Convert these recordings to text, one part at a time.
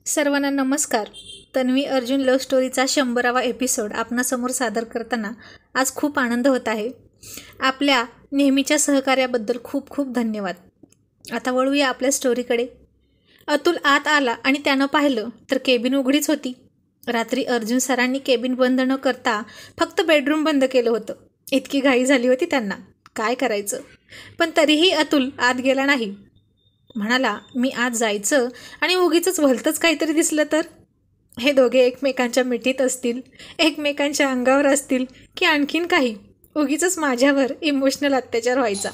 सर्वांना नमस्कार. Tanvi Arjun love स्टोरीचा 100वा episode आपणासमोर सादर करताना आज खूप आनंद होत आहे. आपल्या नेहमीच्या सहकार्याबद्दल खूप खूप धन्यवाद. आता वळूया आपल्या स्टोरीकडे. अतुल आत आला आणि त्यानं पाहिलं तर केबिन उघडीच होती. रात्री अर्जुन सरांनी केबिन बंद न करता फक्त बेडरूम बंद केलं होतं. इतकी घाई झाली होती त्यांना, काय करायचं. पण तरीही अतुल आत गेला नाही. म्हणाला, मी आज जायचं आणि उगीचंच भलतंच काहीतरी दिसलं तर. हे दोघे एकमेकांच्या मिठीत असतील, एकमेकांच्या अंगावर असतील की आणखीन काही, उगीचंच माझ्यावर इमोशनल अत्याचार व्हायचा.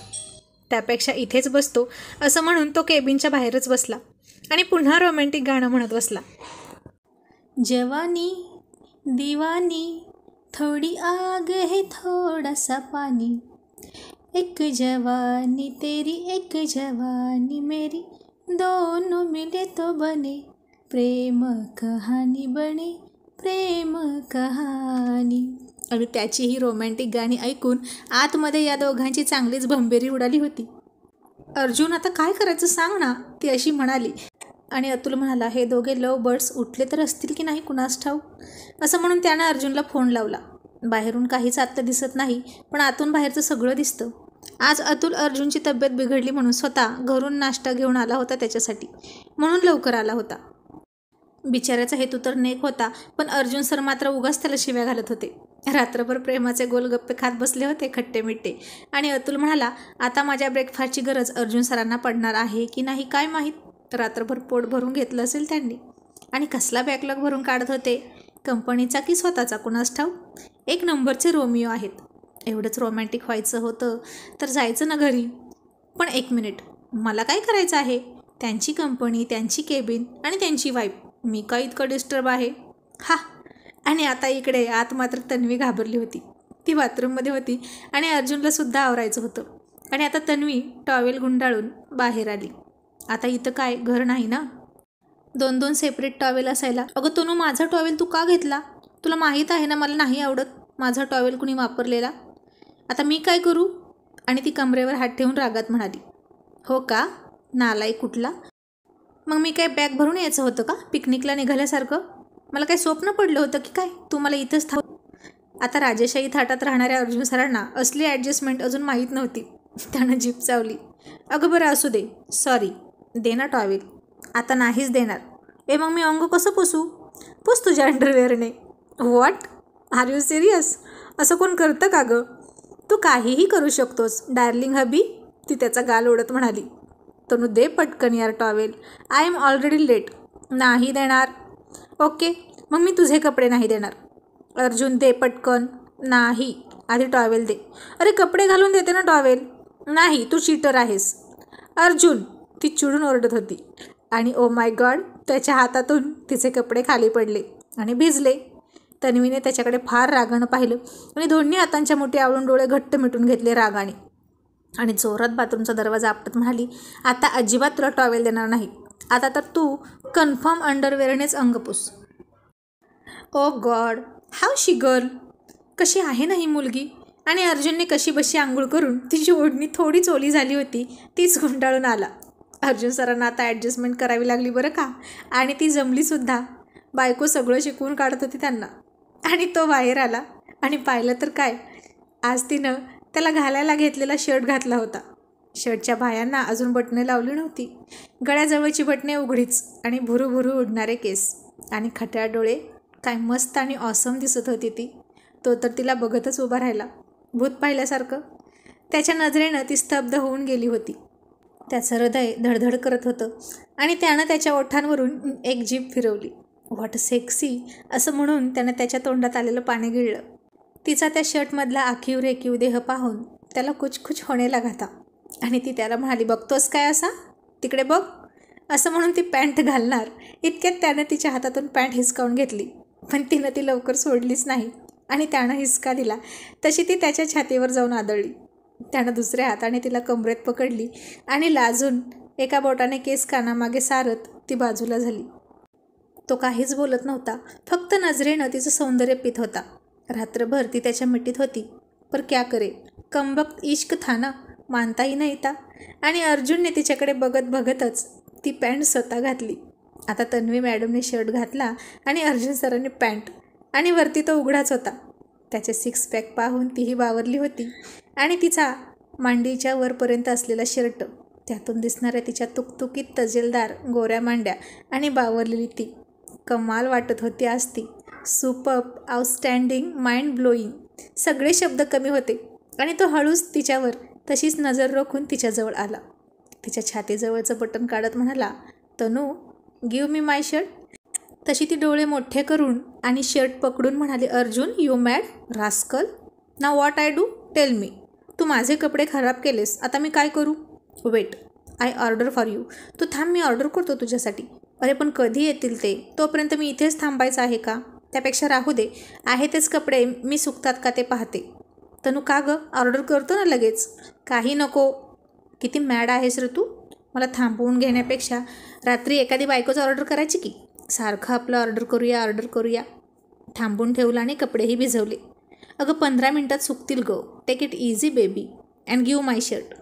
त्यापेक्षा इथेच बसतो असं म्हणून तो केबिनच्या बाहेरच बसला आणि पुन्हा रोमॅन्टिक गाणं म्हणत बसला. जवानी दीवानी थोडी आग है थोड़ा सा पानी, एक जवानी तेरी एक जवानी मेरी, दोनों मिले तो बने प्रेम कहानी, बने प्रेम कहानी. आणि त्याची ही रोमॅन्टिक गाणी ऐकून आतमध्ये या दोघांची चांगलीच भंबेरी उडाली होती. अर्जुन, आता काय करायचं सांग ना, ती अशी म्हणाली. आणि अतुल म्हणाला, हे दोघे लव बर्ड्स उठले तर असतील की नाही कुणास ठाऊक. असं म्हणून त्यानं अर्जुनला फोन लावला. बाहेरून काहीच आत्ता दिसत नाही, पण आतून बाहेरचं सगळं दिसतं. आज अतुल अर्जुनची तब्येत बिघडली म्हणून स्वतः घरून नाश्ता घेऊन आला होता त्याच्यासाठी, म्हणून लवकर आला होता. बिचाऱ्याचा हेतू तर नेक होता, पण अर्जुन सर मात्र उगाच त्याला शिव्या घालत होते. रात्रभर प्रेमाचे गोलगप्पे खात बसले होते खट्टे मिट्टे. आणि अतुल म्हणाला, आता माझ्या ब्रेकफास्टची गरज अर्जुन सरांना पडणार आहे की नाही काय माहीत. रात्रभर पोट भरून घेतलं असेल त्यांनी. आणि कसला बॅकलॉग भरून काढत होते, कंपनीचा की स्वतःचा कुणास ठाऊक. एक नंबरचे रोमिओ आहेत. एवढंच रोमॅन्टिक व्हायचं होतं तर जायचं ना घरी. पण एक मिनिट, मला काय करायचं आहे. त्यांची कंपनी, त्यांची केबिन आणि त्यांची वाईफ, मी का इतकं डिस्टर्ब आहे. हा. आणि आता इकडे आत मात्र तन्वी घाबरली होती. ती बाथरूममध्ये होती आणि अर्जुनला सुद्धा आवरायचं होतं. आणि आता तन्वी टॉवेल गुंडाळून बाहेर आली. आता इथं काय घर नाही ना, 2-2 सेपरेट टॉवेल असायला. अगं तनू, माझा टॉवेल तू का घेतला. तुला माहीत आहे ना मला नाही आवडत माझा टॉवेल कुणी वापरलेला. आता मी काय करू. आणि ती कमरेवर हात ठेवून रागात म्हणाली. हो का, नालायक कुठला. मग मी काय बॅग भरून यायचं होतं का पिकनिकला निघाल्यासारखं. मला काय स्वप्न पडलं होतं की काय तू मला इथंच थांब. आता राजेशाही थाटात राहणाऱ्या अर्जुन सरांना असली ॲडजस्टमेंट अजून माहीत नव्हती. त्यानं जीभ चावली. अगं बरं असू दे, सॉरी, दे ना टॉवेल. आता नाहीच देणार. मग मी अंग कसं पुसू. पुस तुझ्या अंडरवेअरने. What, are you serious. असं कोण करतं का गं. तू काहीही करू शकतोस डार्लिंग हबी, ती त्याचा गाल ओढत म्हणाली. तनू, दे पटकन यार towel, I am already late. नाही देणार. ओके, मग मी तुझे कपडे नाही देणार. अर्जुन, दे पटकन. नाही, आधी टॉवेल दे. अरे कपडे घालून देते ना टॉवेल. नाही, तू चीटर आहेस. अर्जुन, ती चिडून ओरडत होती. आणि ओ माय गॉड, त्याच्या हातातून तिचे कपडे खाली पडले आणि भिजले. तन्वीने त्याच्याकडे फार रागानं पाहिलं आणि दोन्ही हातांच्या मुठी आवळून डोळे घट्ट मिटून घेतले रागाने. आणि जोरात बाथरूमचा दरवाजा आपटत म्हणाली, आता अजिबात तुला टॉवेल देणार नाही. आता तर तू कन्फर्म अंडरवेअरनेच अंग पुस. ओ गॉड, हाव शी गर्ल. कशी आहे ना ही मुलगी. आणि अर्जुनने कशी बशी आंघोळ करून तिची ओढणी थोडीच ओली झाली होती तीच गुंडाळून आला. अर्जुन सरांना आता ॲडजस्टमेंट करावी लागली बरं का. आणि ती जमलीसुद्धा. बायको सगळं शिकवून काढत होती त्यांना. आणि तो बाहेर आला आणि पाहिलं तर काय, आज तिनं त्याला घालायला घेतलेला शर्ट घातला होता. शर्टच्या बायांना अजून बटणे लावली नव्हती. गळ्याजवळची बटणे उघडीच आणि भुरूभुरू उडणारे केस आणि खट्याळ डोळे. काय मस्त आणि ऑसम दिसत होती ती. तो तर तिला बघतच उभा राहिला, भूत पाहिल्यासारखं. त्याच्या नजरेनं ती स्तब्ध होऊन गेली होती. त्याचं हृदय धडधड करत होतं आणि त्यानं त्याच्या ओठांवरून एक जीभ फिरवली. व्हॉट सेक्सी असं म्हणून त्यानं त्याच्या तोंडात आलेलं पाणी गिळलं. तिचा त्या शर्टमधला आखीव रेखीव देह पाहून त्याला कुचकुच होणे लागाता. आणि ती त्याला म्हणाली, बघतोस काय असा, तिकडे बघ. असं म्हणून ती पॅन्ट घालणार इतक्यात त्यानं तिच्या हातातून पॅन्ट हिसकावून घेतली. पण तिनं ती लवकर सोडलीच नाही आणि त्यानं हिसका दिला तशी ती त्याच्या छातीवर जाऊन आदळली. त्यानं दुसऱ्या हाताने तिला कमरेत पकडली आणि लाजून एका बोटाने केस कानामागे सारत ती बाजूला झाली. तो काहीच बोलत नव्हता, फक्त नजरेनं तिचं सौंदर्य पित होता. रात्रभर ती त्याच्या मिठीत होती. पर क्या करे, कमबख्त इश्क था ना, मानताही नाही था. आणि अर्जुनने तिच्याकडे बघत बघतच ती पॅन्ट स्वतः घातली. आता तन्वी मॅडमने शर्ट घातला आणि अर्जुन सरांनी पॅन्ट, आणि वरती तो उघडाच होता. त्याचे 6 पॅक पाहून तीही बावरली होती. आणि तिचा मांडीच्या वरपर्यंत असलेला शर्ट, त्यातून दिसणाऱ्या तिच्या तुकतुकीत तजेलदार गोऱ्या मांड्या आणि बावरलेली ती, कमाल वाटत होती आज ती. सुपर्ब, आउटस्टँडिंग, माइंड ब्लोईंग, सगळे शब्द कमी होते. आणि तो हळूच तिच्यावर तशीच नजर रोखून तिच्याजवळ आला. तिच्या छातीजवळचं बटन काढत म्हणाला, तनू, गिव्ह मी माय शर्ट. तशी ती डोळे मोठे करून आणि शर्ट पकडून म्हणाली, Arjun, you mad rascal. Now what I do, tell me. तू माझे कपडे खराब केलेस, आता मी काय करू. Wait, I order for you. तू थांब, मी ऑर्डर करतो तुझ्यासाठी. अरे पण कधी येतील ते, तोपर्यंत मी इथेच थांबायचं आहे का. त्यापेक्षा राहू दे, आहे तेच कपडे मी सुकतात का ते पाहते. तनू, का गं, ऑर्डर करतो ना लगेच. काही नको. किती मॅड आहेस रे तू. मला थांबवून घेण्यापेक्षा रात्री एखादी बायकोच ऑर्डर करायची की. सारखं आपलं ऑर्डर करूया. थांबून ठेवलं आणि कपडेही भिजवले. अगं 15 मिनटात सुकतील गं. Take it easy baby and give my shirt.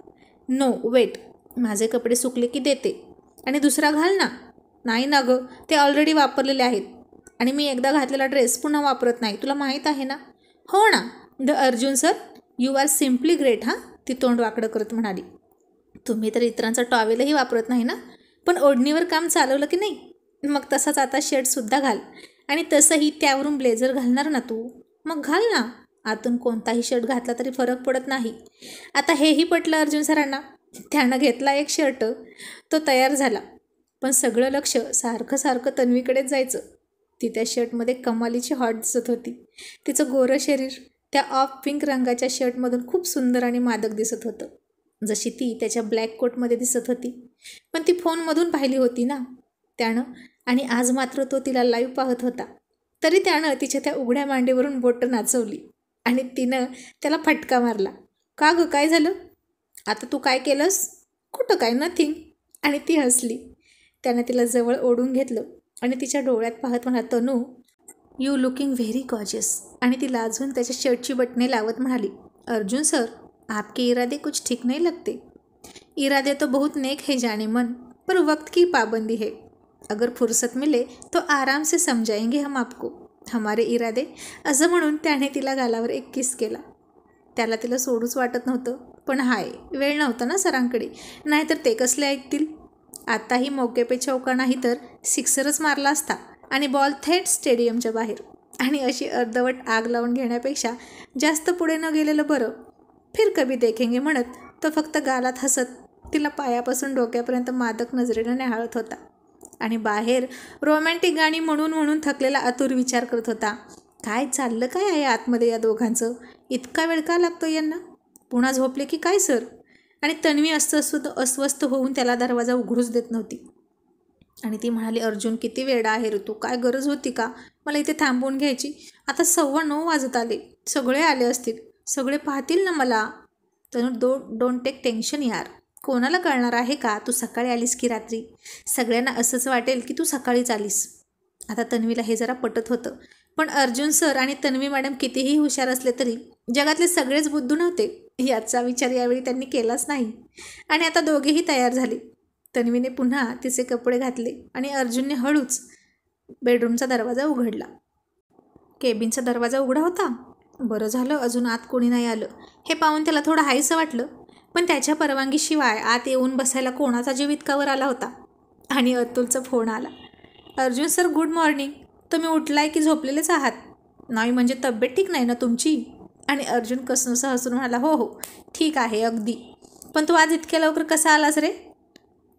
No wait, माझे कपडे सुकले की देते. आणि दुसरा घाल ना. नाही ना गं, ते ऑलरेडी वापरलेले आहेत. आणि मी एकदा घातलेला ड्रेस पुन्हा वापरत नाही, तुला माहीत आहे ना. हो ना. The Arjun sir, you are simply great. हां, ती तोंड वाकडं करत म्हणाली. तुम्ही तर इतरांचा टॉवेलही वापरत नाही ना. पण ओढणीवर काम चालवलं की नाही. मग तसाच आता शर्टसुद्धा घाल. आणि तसंही त्यावरून ब्लेझर घालणार ना तू. मग घाल ना. आतून कोणताही शर्ट घातला तरी फरक पडत नाही. आता हेही पटलं अर्जुन सरांना. त्यानं घेतला एक शर्ट, तो तयार झाला. पण सगळं लक्ष सारखं तन्वीकडेच जायचं. ती त्या शर्टमध्ये कमालीची हॉट दिसत होती. तिचं गोरं शरीर त्या ऑफ पिंक रंगाच्या शर्टमधून खूप सुंदर आणि मादक दिसत होतं, जशी ती त्याच्या ब्लॅक कोटमध्ये दिसत होती. पण ती फोनमधून पाहिली होती ना त्यानं, आणि आज मात्र तो तिला लाईव्ह पाहत होता. तरी त्यानं तिच्या त्या उघड्या मांडीवरून बोटं नाचवली आणि तिनं त्याला फटका मारला. का गं, काय झालं. आता तू काय केलंस. कुठं काय, नथिंग. आणि ती हसली. त्यानं तिला जवळ ओढून घेतलं आणि तिच्या डोळ्यात पाहत म्हणाला, तनू, यू लुकिंग व्हेरी गॉर्जियस. आणि ती लाजून त्याच्या शर्टची बटणे लावत म्हणाली, अर्जुन सर, आपके इरादे कुछ ठीक नहीं लगते. इरादे तो बहुत नेक है जाने मन, पर वक्त की पाबंदी है. अगर फुर्सत मिले तो आराम से समजाएंगे हम आपको हमारे इरादे. असं म्हणून त्याने तिला गालावर एक किस केला. त्याला तिला सोडूच वाटत नव्हतं. पण हाय, वेळ नव्हता ना सरांकडे, नाहीतर ते कसले ऐकतील. आताही मौके पे चौका नाही तर सिक्सरच मारला असता आणि बॉल थेट स्टेडियमच्या बाहेर. आणि अशी अर्धवट आग लावून घेण्यापेक्षा जास्त पुढे न गेलेलं बरं. फिर कभी देखेंगे म्हणत तो फक्त गालात हसत तिला पायापासून डोक्यापर्यंत मादक नजरेनं निहाळत होता. आणि बाहेर रोमॅन्टिक गाणी म्हणून थकलेला अतुर विचार करत होता, काय चाललं काय आहे आतमध्ये या दोघांचं. इतका वेळ का लागतो यांना. पुन्हा झोपले की काय सर. आणि तन्वी अस्वस्थ होऊन त्याला दरवाजा उघडूच देत नव्हती. आणि ती म्हणाली, अर्जुन, किती वेडा आहे रे तू. काय गरज होती का मला इथे थांबवून घ्यायची. आता 9:15 वाजत आले. सगळे आले असतील, सगळे पाहतील ना मला. तनू, डोंट टेक टेन्शन यार. कोणाला कळणार आहे का तू सकाळी आलीस की रात्री. सगळ्यांना असंच वाटेल की तू सकाळीच आलीस. आता तन्वीला हे जरा पटत होतं. पण अर्जुन सर आणि तन्वी मॅडम कितीही हुशार असले तरी जगातले सगळेच बुद्धू नव्हते, याचा विचार यावेळी त्यांनी केलाच नाही. आणि आता दोघेही तयार झाले. तन्वीने पुन्हा तिचे कपडे घातले आणि अर्जुनने हळूच बेडरूमचा दरवाजा उघडला. केबिनचा दरवाजा उघडा होता. बरं झालं अजून आत कोणी नाही आलं. हे पाहून त्याला थोडं हायसं वाटलं. पण त्याच्या परवानगीशिवाय आत येऊन बसायला कोणाचा जीव इतकावर आला होता. आणि अतुलचा फोन आला. Arjun sir, good morning. तुम्ही उठलाय की झोपलेलेच आहात. नाही म्हणजे तब्येत ठीक नाही ना तुमची. आणि अर्जुन कसंसं हसून म्हणाला, हो हो ठीक आहे अगदी. पण तू आज इतक्या लवकर कसा आलास रे.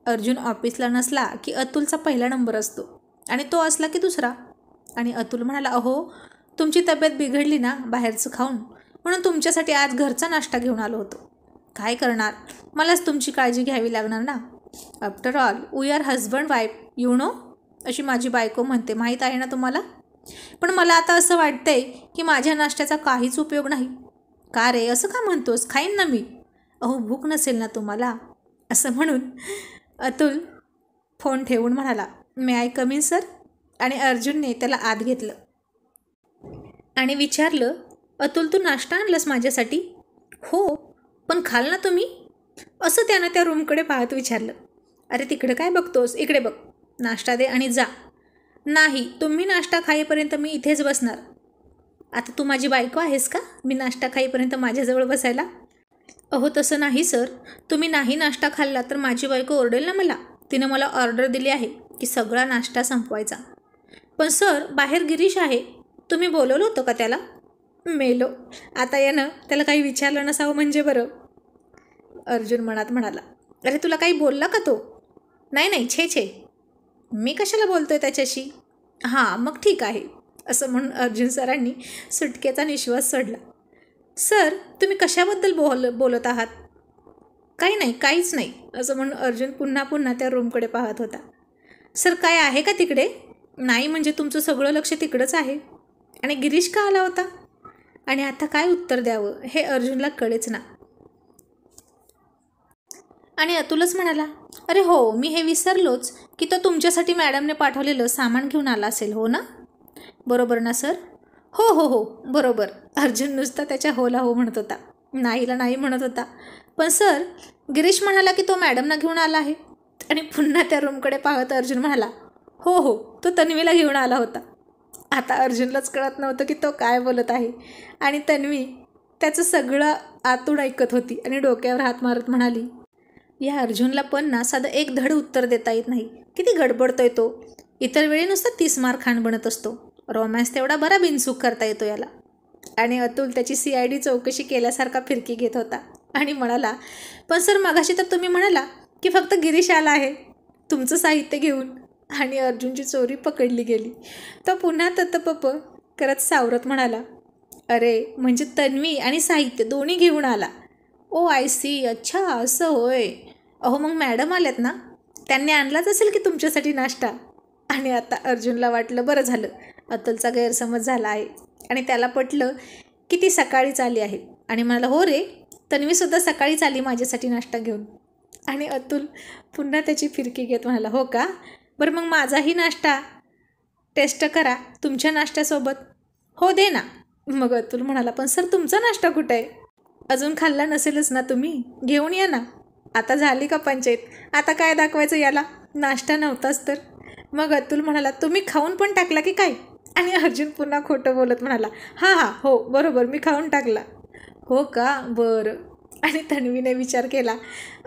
अर्जुन ऑफिसला नसला की अतुलचा पहिला नंबर असतो आणि तो असला की दुसरा. आणि अतुल म्हणाला, अहो तुमची तब्येत बिघडली ना बाहेरचं खाऊन, म्हणून तुमच्यासाठी आज घरचा नाश्ता घेऊन आलो होतो. काय करणार, मलाच तुमची काळजी घ्यावी लागणार ना. After all we are husband wife, you know. अशी माझी बायको म्हणते, माहीत आहे ना तुम्हाला. पण मला आता असं वाटतंय की माझ्या नाश्त्याचा काहीच उपयोग नाही. का रे, असं का म्हणतोस, खाईन ना मी. अहो भूक नसेल ना तुम्हाला. असं म्हणून अतुल फोन ठेवून म्हणाला, मे आय कम इन सर. आणि अर्जुनने त्याला आत घेतलं आणि विचारलं, अतुल तू नाश्ता आणलास माझ्यासाठी. हो, पण खाल ना तुम्ही. असं त्यानं त्या रूमकडे पाहत विचारलं. अरे तिकडे काय बघतोस, इकडे बघ. नाश्ता दे आणि जा. नाही, तुम्ही नाश्ता खाईपर्यंत मी इथेच बसणार. आता तू माझी बायको आहेस का, मी नाश्ता खाईपर्यंत माझ्याजवळ बसायला? अहो तसं नाही सर, तुम्ही नाही नाश्ता खाल्ला तर माझी बायको ओरडेल ना मला. तिनं मला ऑर्डर दिली आहे की सगळा नाश्ता संपवायचा. पण सर, बाहेर गिरीश आहे, तुम्ही बोलवलं होतं का त्याला? मेलो, आता यानं त्याला काही विचारलं नसावं म्हणजे बरं. अर्जुन मनात म्हणाला, अरे तुला काही बोलला का तो? नाही नाही, छे छे, मी कशाला बोलतोय त्याच्याशी. हां मग ठीक आहे, असं म्हणून अर्जुन सरांनी सुटकेचा निश्वास सोडला. सर, तुम्ही कशाबद्दल बोलत आहात? काही नाही, काहीच नाही, असं म्हणून अर्जुन पुन्हा पुन्हा त्या रूमकडे पाहत होता. सर, काय आहे का तिकडे? नाही म्हणजे तुमचं सगळं लक्ष तिकडंच आहे. आणि गिरीश का आला होता? आणि आता काय उत्तर द्यावं हे अर्जुनला कळेच ना. आणि अतुलच म्हणाला, अरे हो, मी हे विसरलोच की तो तुमच्यासाठी मॅडमने पाठवलेलं सामान घेऊन आला असेल, हो ना? बरोबर ना सर? हो हो हो बरोबर. अर्जुन नुसता त्याच्या होला हो म्हणत होता, नाहीला नाही म्हणत होता. पण सर, गिरीश म्हणाला की तो मॅडमना घेऊन आला आहे. आणि पुन्हा त्या रूमकडे पाहत अर्जुन म्हणाला, हो हो, तो तन्वीला घेऊन आला होता. आता अर्जुनलाच कळत नव्हतं की तो काय बोलत आहे. आणि तन्वी त्याचं सगळं आतून ऐकत होती आणि डोक्यावर हात मारत म्हणाली, या अर्जुनला पण ना साधं एक धड उत्तर देता येत नाही. किती गडबडतोय तो. इतर वेळी नुसता 30 मार खाण बनत असतो. रोमॅन्स तेवढा बरा बिनसूक करता येतो याला. आणि अतुल त्याची CID चौकशी केल्यासारखा फिरकी घेत होता आणि म्हणाला, पण सर मगाशी तर तुम्ही म्हणाला की फक्त गिरीश आला आहे तुमचं साहित्य घेऊन. आणि अर्जुनची चोरी पकडली गेली. तो पुन्हा ततपप करत सावरत म्हणाला, अरे म्हणजे तन्वी आणि साहित्य दोन्ही घेऊन आला. ओ आय सी, अच्छा असं होय. अहो मग मॅडम आल्यात ना, त्यांनी आणलाच असेल की तुमच्यासाठी नाश्ता. आणि आता अर्जुनला वाटलं बरं झालं, अतुलचा गैरसमज झाला आहे. आणि त्याला पटलं की ती सकाळीच आली आहे. आणि म्हणाला, हो रे, तन्वीसुद्धा सकाळीच आली माझ्यासाठी नाश्ता घेऊन. आणि अतुल पुन्हा त्याची फिरकी घेत म्हणाला, हो का, बरं मग माझाही नाश्ता टेस्ट करा तुमच्या नाश्त्यासोबत. हो दे ना. मग अतुल म्हणाला, पण सर तुमचा नाश्ता कुठं आहे? अजून खाल्ला नसेलच ना तुम्ही, घेऊन या ना. आता झाली का पंचायत, आता काय दाखवायचं याला, नाश्ता नव्हताच तर. मग अतुल म्हणाला, तुम्ही खाऊन पण टाकला की काय? आणि अर्जुन पुन्हा खोटं बोलत म्हणाला, हां हां हो बरोबर, मी खाऊन टाकला. हो का, बरं. आणि तन्वीने विचार केला,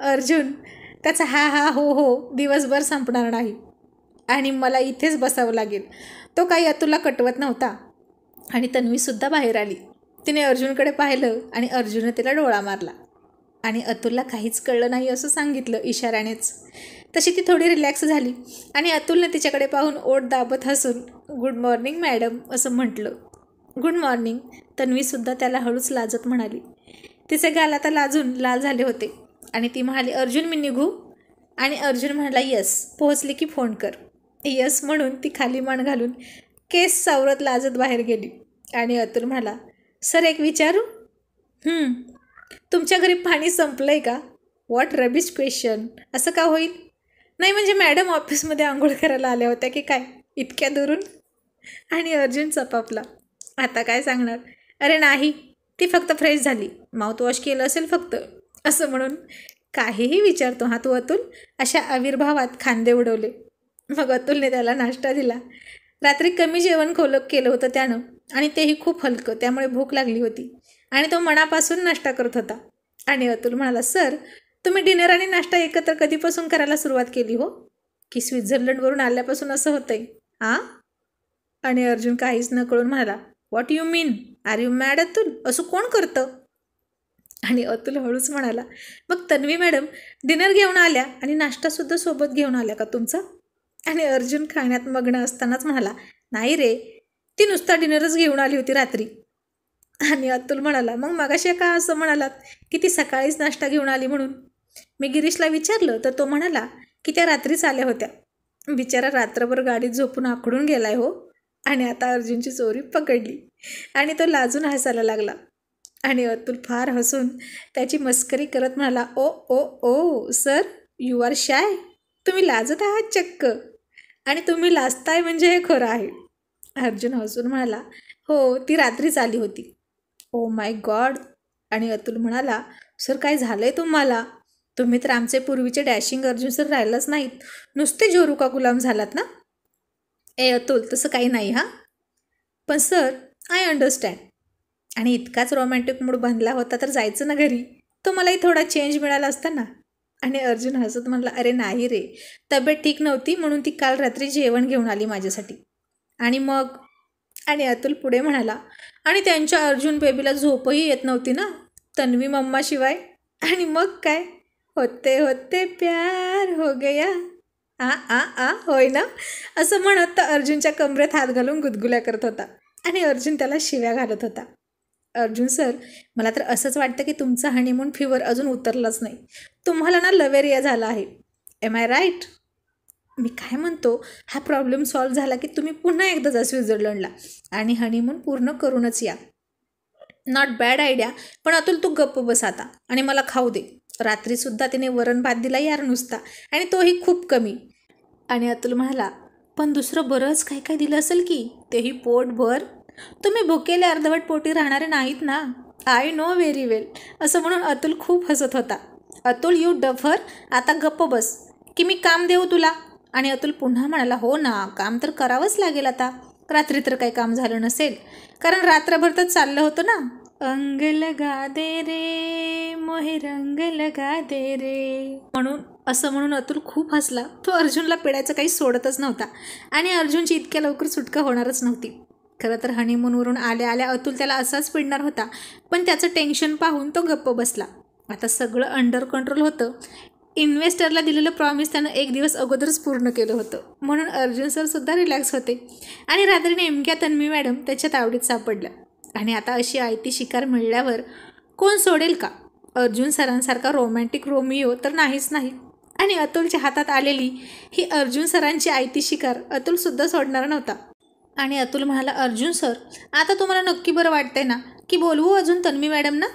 अर्जुन त्याचा हा हा हो हो दिवसभर संपणार नाही आणि मला इथेच बसावं लागेल. तो काही अतुलला कटवत नव्हता. आणि तन्वीसुद्धा बाहेर आली. तिने अर्जुनकडे पाहिलं आणि अर्जुनने तिला डोळा मारला. आणि अतुलला काहीच कळलं नाही असं सांगितलं इशाऱ्यानेच. तशी ती थोडी रिलॅक्स झाली आणि अतुलने तिच्याकडे पाहून ओठ दाबत हसून, गुड मॉर्निंग मॅडम असं म्हटलं. गुड मॉर्निंग, तन्वीसुद्धा त्याला हळूच लाजत म्हणाली. तिचे गाल आता लाजून लाल झाले होते. आणि ती म्हणाली, अर्जुन मी निघू? आणि अर्जुन म्हणाला, यस, पोहोचली की फोन कर. यस म्हणून ती खाली मान घालून केस सावरत लाजत बाहेर गेली. आणि अतुल म्हणाला, सर एक विचारू? तुमच्या घरी पाणी संपलं आहे का? What rubbish question. असं का होईल? नाही म्हणजे मॅडम ऑफिसमध्ये आंघोळ करायला आल्या होत्या की काय इतक्या दुरून? आणि अर्जुन चपापला, आता काय सांगणार? अरे नाही, ती फक्त फ्रेश झाली, माउथवॉश केलं असेल फक्त, असं म्हणून काहीही विचारतो हा तू अतुल. अशा आविर्भावात खांदे उडवले. मग अतुलने त्याला नाश्ता दिला. रात्री कमी जेवण केलं होतं त्यानं आणि तेही खूप हलकं, त्यामुळे भूक लागली होती आणि तो मनापासून नाश्ता करत होता. आणि अतुल म्हणाला, सर तुम्ही डिनर आणि नाश्ता एकत्र कधीपासून करायला सुरुवात केली हो? की स्वित्झर्लंडवरून आल्यापासून असं होतंय हां? आणि अर्जुन काहीच न कळून म्हणाला, what you mean, are you mad Atul, असं कोण करतं? आणि अतुल हळूच म्हणाला, मग तन्वी मॅडम डिनर घेऊन आल्या आणि नाश्तासुद्धा सोबत घेऊन आल्या का तुमचा? आणि अर्जुन खाण्यात मग्न असतानाच म्हणाला, नाही रे, ती नुसता डिनरच घेऊन आली होती रात्री. आणि अतुल म्हणाला, मग मगाशी का असं म्हणालात की ती सकाळीच नाश्ता घेऊन आली म्हणून? मी गिरीशला विचारलं तर तो म्हणाला की त्या रात्रीच आल्या होत्या. बिचारा रात्रभर गाडीत झोपून आखडून गेलाय हो. आणि आता अर्जुनची चोरी पकडली आणि तो लाजून हसायला लागला. आणि अतुल फार हसून त्याची मस्करी करत म्हणाला, ओ ओ ओ सर, यू आर शाय, तुम्ही लाजत आहात चक्क, आणि तुम्ही लाजताय म्हणजे हे खरं आहे. अर्जुन हसून म्हणाला, हो ती रात्रीच आली होती. Oh my God. आणि अतुल म्हणाला, सर काय झालंय तुम्हाला? तुम्ही तर आमचे पूर्वीचे डॅशिंग अर्जुन सर राहिलाच नाहीत, नुसते जोरू का गुलाम झालात ना. ए अतुल, तसं काही नाही हां. पण सर, आय अंडरस्टँड. आणि इतकाच रोमॅन्टिक मूड बनला होता तर जायचं ना घरी, तो मलाही थोडा चेंज मिळाला असता ना. आणि अर्जुन हसत म्हणला, अरे नाही रे, तब्येत ठीक नव्हती म्हणून ती काल रात्री जेवण घेऊन आली माझ्यासाठी. आणि मग. आणि अतुल पुढे म्हणाला, आणि त्यांच्या अर्जुन बेबीला झोपही येत नव्हती ना, तन्वी मम्माशिवाय. आणि मग काय, होते होते प्यार हो गया. आ आ आ होय ना, असं म्हणत तर अर्जुनच्या कमरेत हात घालून गुदगुल्या करत होता. आणि अर्जुन त्याला शिव्या घालत होता. अर्जुन सर, मला तर असंच वाटतं की तुमचा हनीमून फीवर अजून उतरलाच नाही. तुम्हाला ना लवेरिया झाला आहे. M I right? मी काय म्हणतो, हा प्रॉब्लेम सॉल्व्ह झाला की तुम्ही पुन्हा एकदा जा स्वित्झर्लंडला आणि हनीमून पूर्ण करूनच या. Not bad idea. पण अतुल, तू गप्प बस आता आणि मला खाऊ दे. रात्रीसुद्धा तिने वरण भात दिला यार नुसता, आणि तोही खूप कमी. आणि अतुल म्हणाला, पण दुसरं बरंच काय काय दिलं असेल की, तेही पोटभर. तुम्ही भुकेले अर्धवट पोटी राहणारे नाहीत ना. आय नो व्हेरी वेल. असं म्हणून अतुल खूप हसत होता. अतुल, यू डफर, आता गप्प बस की मी काम देऊ तुला. आणि अतुल पुन्हा म्हणाला, हो ना, काम तर करावंच लागेल आता. रात्री तर काही काम झालं नसेल, कारण रात्रभर तर चाललं होतं ना. अंग लगा दे रे मोहे रंग लगा दे रे म्हणून. असं म्हणून अतुल खूप हसला. तो अर्जुनला पिडायचं काही सोडतच नव्हता आणि अर्जुनची इतक्या लवकर सुटका होणारच नव्हती. खरं तर हनीमूनवरून आल्या आल्या अतुल त्याला असाच पिडणार होता, पण त्याचं टेन्शन पाहून तो गप्प बसला. आता सगळं अंडर कंट्रोल होतं. इन्व्हेस्टरला दिलेलं प्रॉमिस त्यानं एक दिवस अगोदरच पूर्ण केलं होतं, म्हणून अर्जुन सरसुद्धा रिलॅक्स होते. आणि रात्री नेमक्या तन्वी मॅडम त्याच्या तावडीत सापडल्या. आणि आता अशी आयती शिकार मिळाल्यावर कोण सोडेल का? अर्जुन सरांसारखा रोमॅन्टिक रोमिओ तर नाहीच नाही. आणि अतुलच्या हातात आलेली ही अर्जुन सरांची आयती शिकार अतुलसुद्धा सोडणार नव्हता. आणि अतुल म्हणाला, अर्जुन सर, आता तुम्हाला नक्की बरं वाटतंय ना की बोलवू अजून तन्वी मॅडम ना?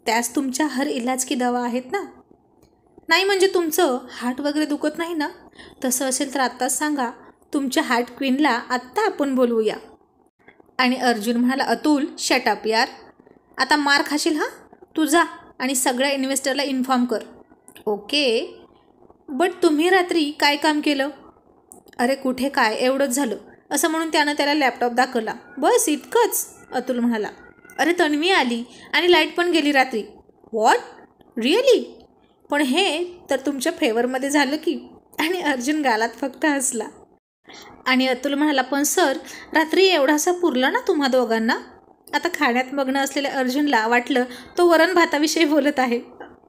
त्यास तुमच्या हर इलाज की दवा आहेत ना? नाही म्हणजे तुमचं हार्ट वगैरे दुखत नाही ना? तसं असेल तर आत्ताच सांगा, तुमच्या हार्ट क्वीनला आत्ता आपण बोलवूया. आणि अर्जुन म्हणाला, अतुल शटअप यार, आता मार खाशील हां. तू जा आणि सगळ्या इन्व्हेस्टरला इन्फॉर्म कर. ओके, बट तुम्ही रात्री काय काम केलं? अरे कुठे काय, एवढंच झालं. असं म्हणून त्यानं त्याला लॅपटॉप दाखवला. बस इतकंच? अतुल म्हणाला. अरे तन्वी आली आणि लाईट पण गेली रात्री. What, really? पण हे तर तुमच्या फेवरमध्ये झालं की. आणि अर्जुन गालात फक्त हसला. आणि अतुल म्हणाला, पण सर, रात्री एवढासा पुरला ना तुम्हा दोघांना? आता खाण्यात मग्न असलेल्या अर्जुनला वाटलं तो वरण भाताविषयी बोलत आहे,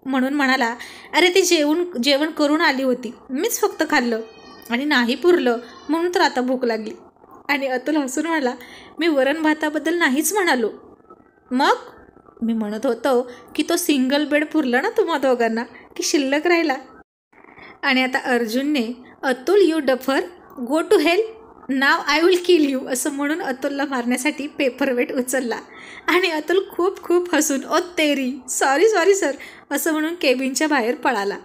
म्हणून म्हणाला, अरे ती जेवण करून आली होती, मीच फक्त खाल्लं आणि नाही पुरलं म्हणून तर आता भूक लागली. आणि अतुल हसून म्हणाला, मी वरण भाताबद्दल नाहीच म्हणालो. मग मी म्हणत होतो की तो सिंगल बेड पुरला ना तुम्हा दोघांना की शिल्लक राहिला. आणि आता अर्जुनने, Atul you duffer, go to hell, now I will kill you, असं म्हणून अतुलला मारण्यासाठी पेपरवेट उचलला. आणि अतुल खूप खूप हसून, ओ तेरी, सॉरी सॉरी सर, असं म्हणून केबिनच्या बाहेर पळाला.